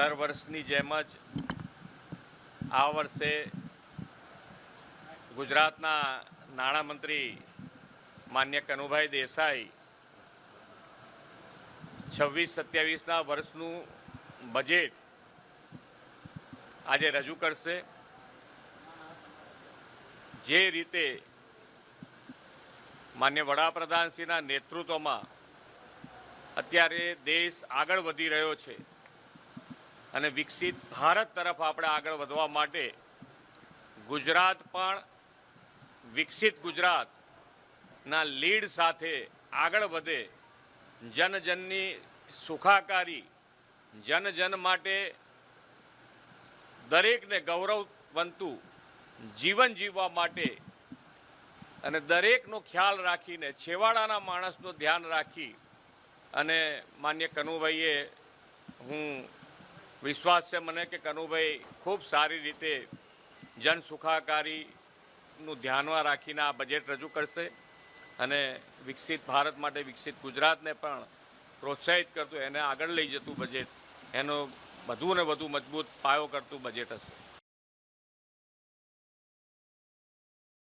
દર વર્ષની જેમ જ આ વર્ષે ગુજરાતના નાણામંત્રી માન્ય કનુભાઈ દેસાઈ 26-27ના વર્ષનું બજેટ આજે રજૂ કરશે। જે રીતે માન્ય વડાપ્રધાનશ્રીના નેતૃત્વમાં અત્યારે દેશ આગળ વધી રહ્યો છે અને વિકસિત ભારત તરફ આપણે આગળ વધવા માટે ગુજરાત પણ વિકસિત ગુજરાતના લીડ સાથે આગળ વધે, જન જનની સુખાકારી, જન જન માટે દરેકને ગૌરવવંતું જીવન જીવવા માટે અને દરેકનો ખ્યાલ રાખીને છેવાડાના માણસનું ધ્યાન રાખી અને માન્ય કનુભાઈએ, હું વિશ્વાસ છે મને કે કનુભાઈ ખૂબ સારી રીતે જન સુખાકારીનું ધ્યાનમાં રાખીને આ બજેટ રજૂ કરશે અને વિકસિત ભારત માટે વિકસિત ગુજરાતને પણ પ્રોત્સાહિત કરતું, એને આગળ લઈ જતું બજેટ, એનો વધુ ને વધુ મજબૂત પાયો કરતું બજેટ હશે।